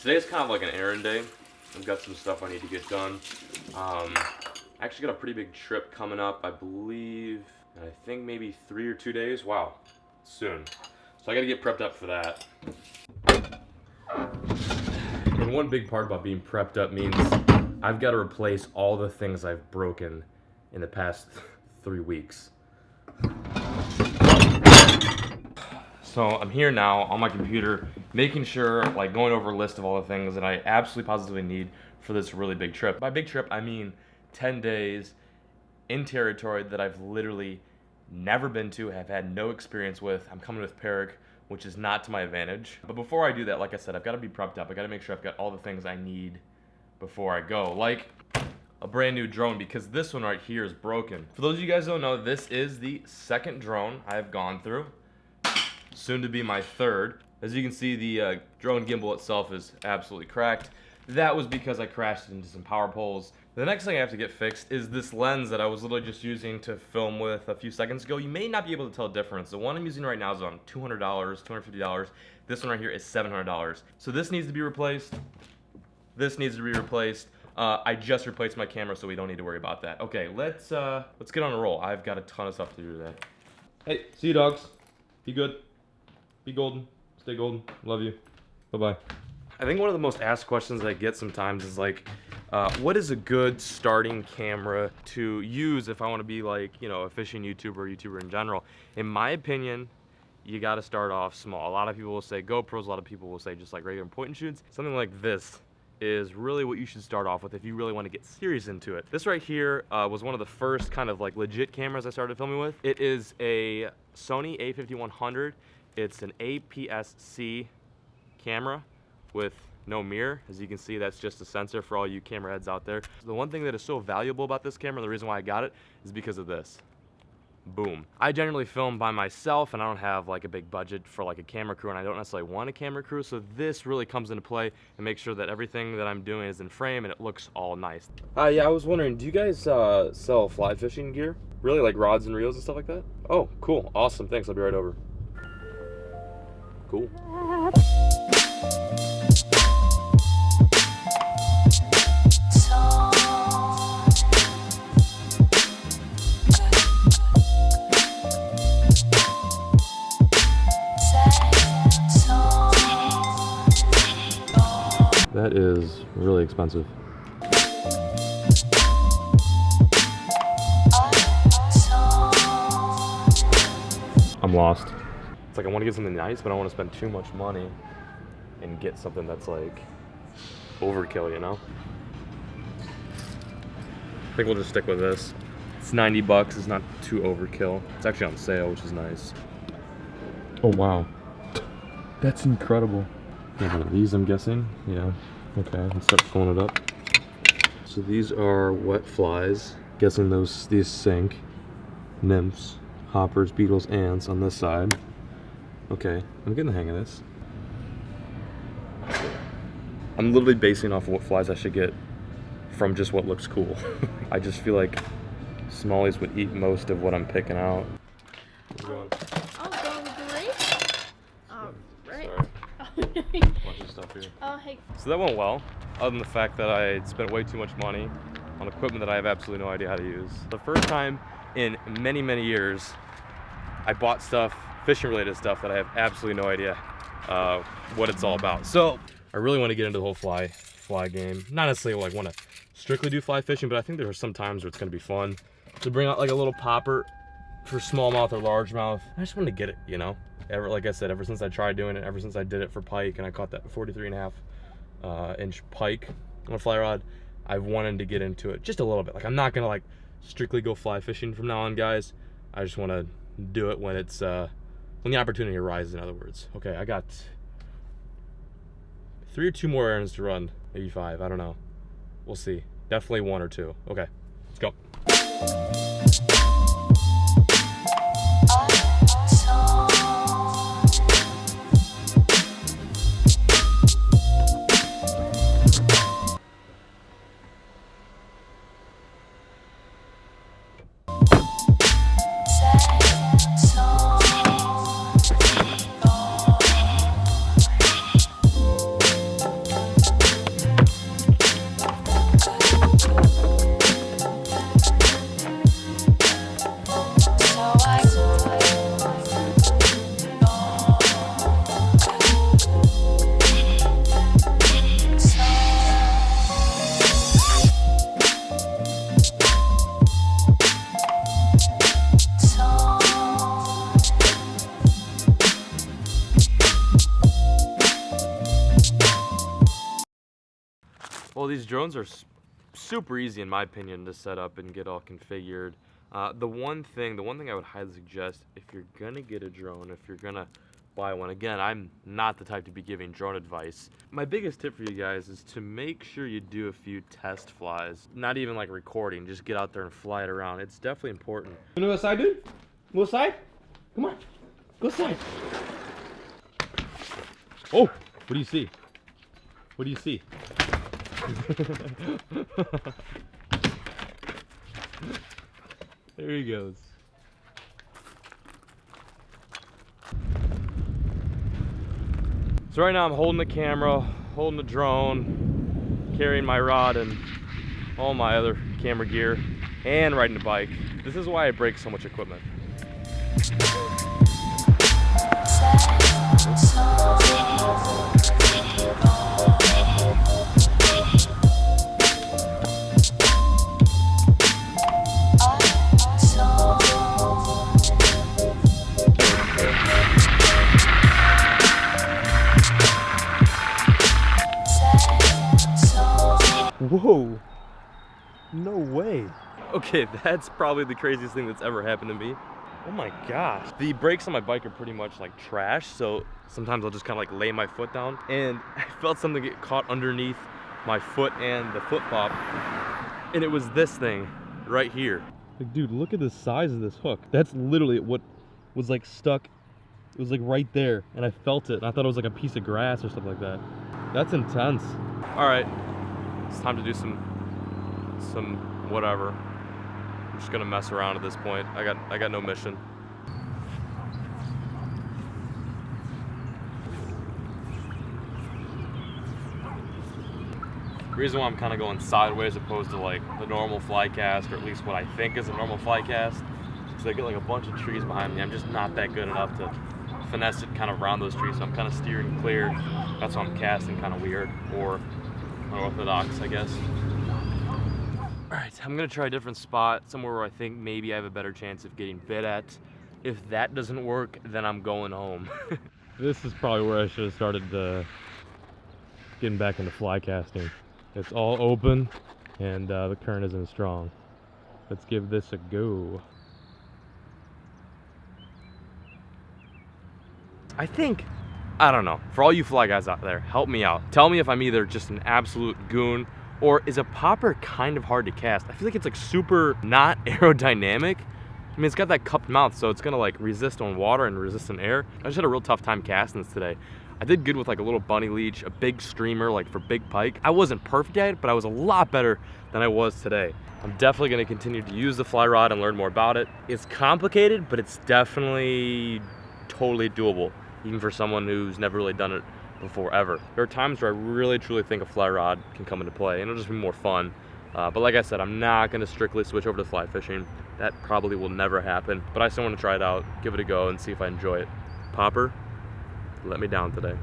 Today's kind of like an errand day. I've got some stuff I need to get done. I actually got a pretty big trip coming up, I believe, and I think maybe 3 or 2 days. Wow, soon. So I gotta get prepped up for that. And one big part about being prepped up means I've got to replace all the things I've broken in the past 3 weeks. So I'm here now on my computer, making sure, like going over a list of all the things that I absolutely positively need for this really big trip. By big trip, I mean 10 days in territory that I've literally never been to, have had no experience with. I'm coming with Peric, which is not to my advantage. But before I do that, like I said, I've got to be prepped up. I got to make sure I've got all the things I need before I go, like a brand new drone, because this one right here is broken. For those of you guys who don't know, this is the second drone I've gone through. Soon to be my third. As you can see, the drone gimbal itself is absolutely cracked. That was because I crashed into some power poles. The next thing I have to get fixed is this lens that I was literally just using to film with a few seconds ago. You may not be able to tell the difference. The one I'm using right now is on $200, $250. This one right here is $700. So this needs to be replaced. This needs to be replaced. I just replaced my camera, so we don't need to worry about that. Okay, let's get on a roll. I've got a ton of stuff to do today. Hey, see you dogs. Be good. Be golden. Stay golden. Love you. Bye-bye. I think one of the most asked questions I get sometimes is like, what is a good starting camera to use if I want to be like, you know, a fishing YouTuber in general? In my opinion, you got to start off small. A lot of people will say GoPros. A lot of people will say just like regular point and shoots. Something like this is really what you should start off with if you really want to get serious into it. This right here was one of the first kind of like legit cameras I started filming with. It is a Sony a5100. It's an APS-C camera with no mirror. As you can see, that's just a sensor for all you camera heads out there. The one thing that is so valuable about this camera, the reason why I got it, is because of this. Boom. I generally film by myself, and I don't have like a big budget for like a camera crew, and I don't necessarily want a camera crew, so this really comes into play and makes sure that everything that I'm doing is in frame and it looks all nice. Yeah, I was wondering, do you guys sell fly fishing gear? Really, like rods and reels and stuff like that? Oh, cool. Awesome. Thanks. I'll be right over. Cool. That is really expensive. I'm lost. It's like I want to get something nice, but I don't want to spend too much money and get something that's like overkill, you know? I think we'll just stick with this. It's 90 bucks, it's not too overkill. It's actually on sale, which is nice. Oh wow. That's incredible. These, I'm guessing? Yeah. Okay, let's start filling it up. So these are wet flies. Guessing these sink. Nymphs, hoppers, beetles, ants on this side. Okay, I'm getting the hang of this. I'm literally basing off of what flies I should get from just what looks cool. I just feel like smallies would eat most of what I'm picking out. How's it going? Oh, going great. Right. Sorry. Bunch of stuff here. Oh, hey. So that went well, other than the fact that I spent way too much money on equipment that I have absolutely no idea how to use. The first time in many, many years, I bought stuff, fishing related stuff, that I have absolutely no idea what it's all about. So I really want to get into the whole fly game. Not necessarily like want to strictly do fly fishing, but I think there are some times where it's going to be fun to bring out like a little popper for smallmouth or largemouth. I just want to get it, you know. Like I said, ever since I tried doing it, ever since I did it for pike and I caught that 43.5 inch pike on a fly rod, I've wanted to get into it just a little bit. Like I'm not gonna like strictly go fly fishing from now on, guys. I just want to do it when it's when the opportunity arises, in other words. Okay, I got 3 or 2 more errands to run, maybe 5, I don't know. We'll see. Definitely 1 or 2. Okay, let's go. Well, these drones are super easy in my opinion to set up and get all configured. The one thing I would highly suggest if you're gonna get a drone, if you're gonna buy one, again, I'm not the type to be giving drone advice. My biggest tip for you guys is to make sure you do a few test flies. Not even like recording, just get out there and fly it around. It's definitely important. You know outside, dude? Go outside? Come on. Go outside. Oh! What do you see? What do you see? There he goes. So right now I'm holding the camera, holding the drone, carrying my rod and all my other camera gear, and riding the bike. This is why I break so much equipment. Whoa! No way. Okay, that's probably the craziest thing that's ever happened to me. Oh my gosh. The brakes on my bike are pretty much like trash, so sometimes I'll just kind of like lay my foot down, and I felt something get caught underneath my foot and the flip flop, and it was this thing right here. Like, dude, look at the size of this hook. That's literally what was like stuck. It was like right there, and I felt it, and I thought it was like a piece of grass or something like that. That's intense. All right, it's time to do some whatever. I'm just gonna mess around at this point. I got no mission. The reason why I'm kind of going sideways opposed to like the normal fly cast, or at least what I think is a normal fly cast, is I get like a bunch of trees behind me. I'm just not that good enough to finesse it kind of around those trees, so I'm kind of steering clear. That's why I'm casting kind of weird, or unorthodox, I guess. All right, I'm gonna try a different spot, somewhere where I think maybe I have a better chance of getting bit at. If that doesn't work, then I'm going home. This is probably where I should have started getting back into fly casting. It's all open, and the current isn't strong. Let's give this a go. I don't know, for all you fly guys out there, help me out. Tell me if I'm either just an absolute goon, or is a popper kind of hard to cast? I feel like it's like super not aerodynamic. I mean, it's got that cupped mouth, so it's gonna like resist on water and resist on air. I just had a real tough time casting this today. I did good with like a little bunny leech, a big streamer, like for big pike. I wasn't perfect at it, but I was a lot better than I was today. I'm definitely gonna continue to use the fly rod and learn more about it. It's complicated, but it's definitely totally doable, even for someone who's never really done it before ever. There are times where I really truly think a fly rod can come into play, and it'll just be more fun. But like I said, I'm not gonna strictly switch over to fly fishing. That probably will never happen, but I still wanna try it out, give it a go, and see if I enjoy it. Popper, let me down today.